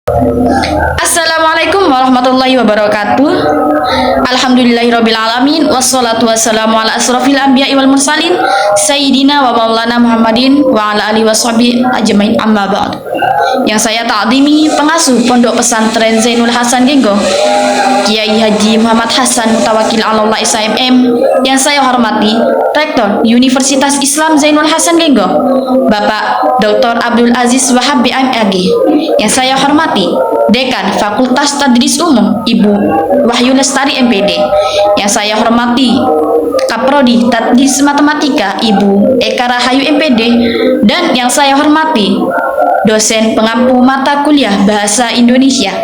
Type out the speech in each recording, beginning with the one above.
Assalamualaikum warahmatullahi wabarakatuh. Alhamdulillahirabbil alamin wassalatu wassalamu ala asrofil anbiya'i wal mursalin sayyidina wa maulana Muhammadin wa ala alihi washabihi ajmain, amma ba'd. Yang saya ta'zimi pengasuh Pondok Pesantren Zainul Hasan Genggo, Kiai Haji Muhammad Hasan Mutawakil Allah SIMM. Yang saya hormati Rektor Universitas Islam Zainul Hasan Genggo, Bapak Dr. Abdul Aziz Wahab BMAG. Yang saya hormati Dekan Fakultas Tadris Umum Ibu Wahyu Lestari MPD. Yang saya hormati Kaprodi Tadris Matematika Ibu Eka Rahayu MPD. Dan yang saya hormati dosen pengampu mata kuliah Bahasa Indonesia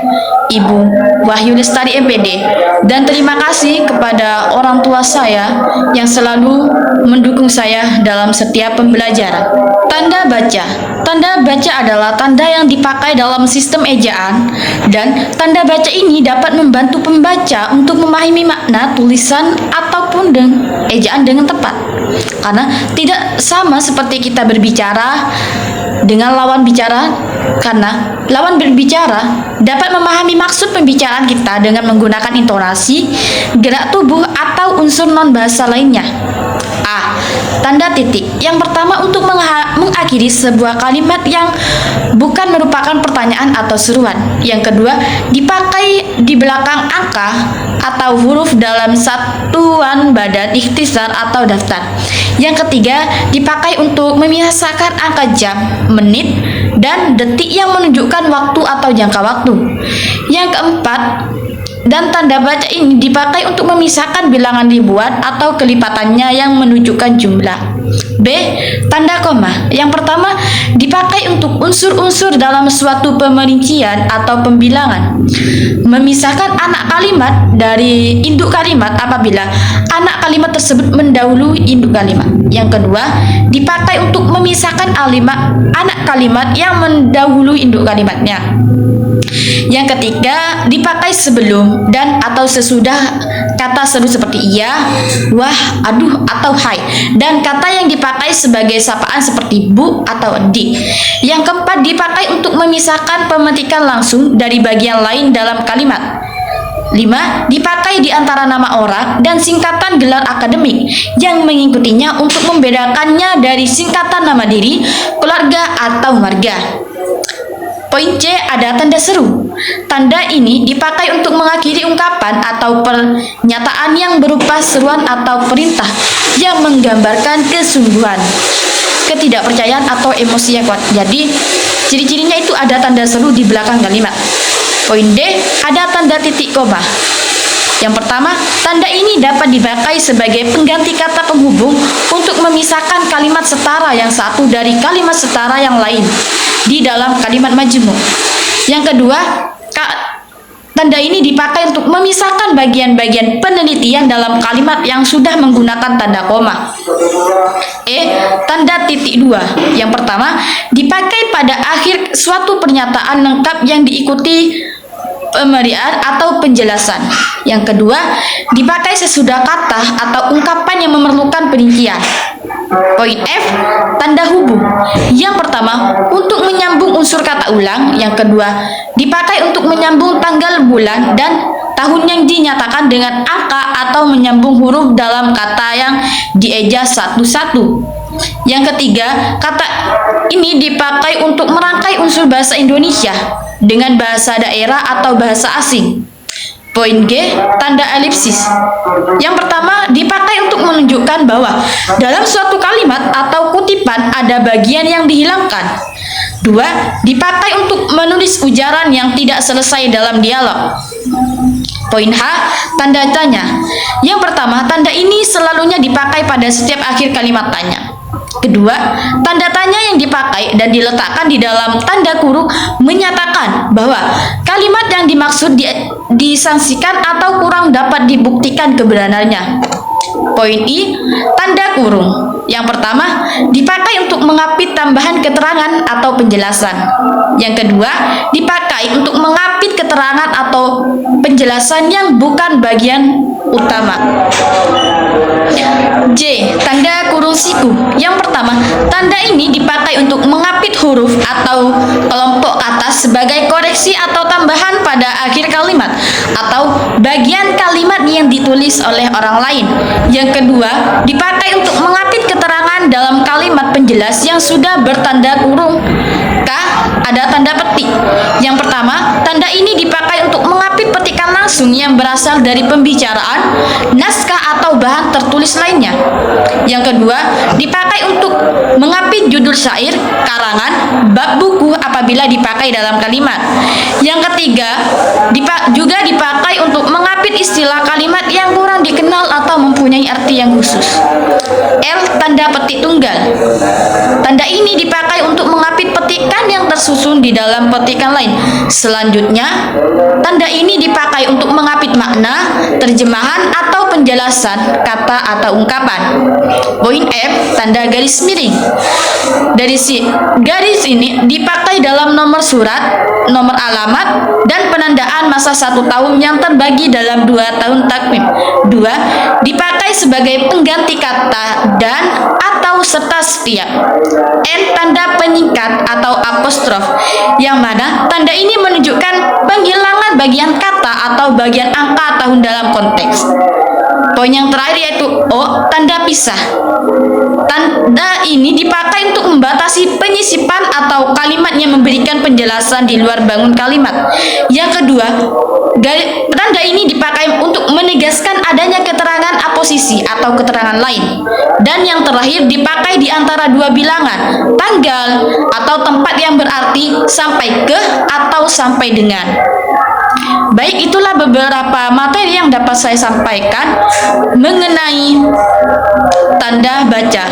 Ibu Wahyu Lestari MPD. Dan terima kasih kepada orang tua saya yang selalu mendukung saya dalam setiap pembelajaran. Tanda baca. Tanda baca adalah tanda yang dipakai dalam sistem ejaan, dan tanda baca ini dapat membantu pembaca untuk memahami makna tulisan ataupun ejaan dengan tepat. Karena tidak sama seperti kita berbicara dengan lawan bicara, karena lawan berbicara dapat memahami maksud pembicaraan kita dengan menggunakan intonasi, gerak tubuh, atau unsur non-bahasa lainnya. A. Tanda titik. Yang pertama untuk mengakhiri sebuah kalimat yang bukan merupakan pertanyaan atau seruan. Yang kedua, dipakai di belakang angka atau huruf dalam satuan badan ikhtisar atau daftar. Yang ketiga, dipakai untuk memisahkan angka jam, menit, dan detik yang menunjukkan waktu atau jangka waktu. Yang keempat, dan tanda baca ini dipakai untuk memisahkan bilangan ribuan atau kelipatannya yang menunjukkan jumlah. B. Tanda koma. Yang pertama dipakai untuk unsur-unsur dalam suatu pemerincian atau pembilangan, memisahkan anak kalimat dari induk kalimat apabila anak kalimat tersebut mendahului induk kalimat. Yang kedua, dipakai untuk memisahkan anak kalimat yang mendahului induk kalimatnya. Yang ketiga, dipakai sebelum dan atau sesudah kata seru seperti iya, wah, aduh, atau hai, dan kata yang dipakai sebagai sapaan seperti bu atau di. Yang keempat, dipakai untuk memisahkan pemetikan langsung dari bagian lain dalam kalimat. 5. Dipakai di antara nama orang dan singkatan gelar akademik yang mengikutinya untuk membedakannya dari singkatan nama diri, keluarga, atau marga. Poin C, ada tanda seru. Tanda ini dipakai untuk mengakhiri ungkapan atau pernyataan yang berupa seruan atau perintah yang menggambarkan kesungguhan, ketidakpercayaan, atau emosi yang kuat. Jadi, ciri-cirinya itu ada tanda seru di belakang kalimat. Poin D, ada tanda titik koma. Yang pertama, tanda ini dapat dipakai sebagai pengganti kata penghubung untuk memisahkan kalimat setara yang satu dari kalimat setara yang lain di dalam kalimat majmuk. Yang kedua, tanda ini dipakai untuk memisahkan bagian-bagian penelitian dalam kalimat yang sudah menggunakan tanda koma. E. Tanda titik dua. Yang pertama, dipakai pada akhir suatu pernyataan lengkap yang diikuti pemerian atau penjelasan. Yang kedua, dipakai sesudah kata atau ungkapan yang memerlukan perincian. Poin F, tanda hubung. Yang pertama, untuk menyambung unsur kata ulang. Yang kedua, dipakai untuk menyambung tanggal, bulan, dan tahun yang dinyatakan dengan angka atau menyambung huruf dalam kata yang dieja satu-satu. Yang ketiga, kata ini dipakai untuk merangkai unsur bahasa Indonesia dengan bahasa daerah atau bahasa asing. Poin G, tanda elipsis. Yang pertama, dipakai untuk menunjukkan bahwa dalam suatu kalimat atau kutipan ada bagian yang dihilangkan. 2. Dipakai untuk menulis ujaran yang tidak selesai dalam dialog. Poin H, tanda tanya. Yang pertama, tanda ini selalunya dipakai pada setiap akhir kalimat tanya. Kedua, tanda tanya yang dipakai dan diletakkan di dalam tanda kurung menyatakan bahwa kalimat yang dimaksud disangsikan atau kurang dapat dibuktikan kebenarannya. Poin I, tanda kurung. Yang pertama, dipakai untuk mengapit tambahan keterangan atau penjelasan. Yang kedua, dipakai untuk mengapit keterangan atau penjelasan penjelasan yang bukan bagian utama. J. Tanda kurung siku. Yang pertama, tanda ini dipakai untuk mengapit huruf atau kelompok kata sebagai koreksi atau tambahan pada akhir kalimat atau bagian kalimat yang ditulis oleh orang lain. Yang kedua, dipakai untuk mengapit keterangan dalam kalimat penjelas yang sudah bertanda kurung. K. Ada tanda petik. Yang pertama, tanda ini dipakai untuk mengapit petikan langsung yang berasal dari pembicaraan, naskah atau bahan tertulis lainnya. Yang kedua, dipakai untuk mengapit judul syair, karangan, bab buku apabila dipakai dalam kalimat. Yang ketiga, juga dipakai untuk mengapit istilah kalimat yang kurang dikenal atau mempunyai arti yang khusus. L. Tanda petik tunggal. Tanda ini dipakai untuk mengapit petikan yang tersusun di dalam petikan lain. Selanjutnya, tanda ini dipakai untuk mengapit makna, terjemahan, atau penjelasan kata atau ungkapan. Poin F. Tanda garis miring. Dari garis ini dipakai dalam nomor surat, nomor alamat, dan penandaan masa 1 tahun yang terbagi dalam 2 tahun takvim. 2. Dipakai sebagai pengganti kata dan atau serta setiap. N. Tanda penyingkat atau apostrof, yang mana tanda ini menunjukkan penghilangan bagian kata atau bagian angka tahun dalam konteks. Poin yang terakhir yaitu O. Tanda pisah. Tanda ini dipakai untuk membatasi penyisipan atau kalimat yang memberikan penjelasan di luar bangun kalimat. Yang kedua, tanda ini dipakai untuk menegaskan adanya keterangan aposisi atau keterangan lain. Dan yang terakhir, dipakai di antara dua bilangan, tanggal atau tempat yang berarti sampai ke atau sampai dengan. Baik, itulah beberapa materi yang dapat saya sampaikan mengenai tanda baca.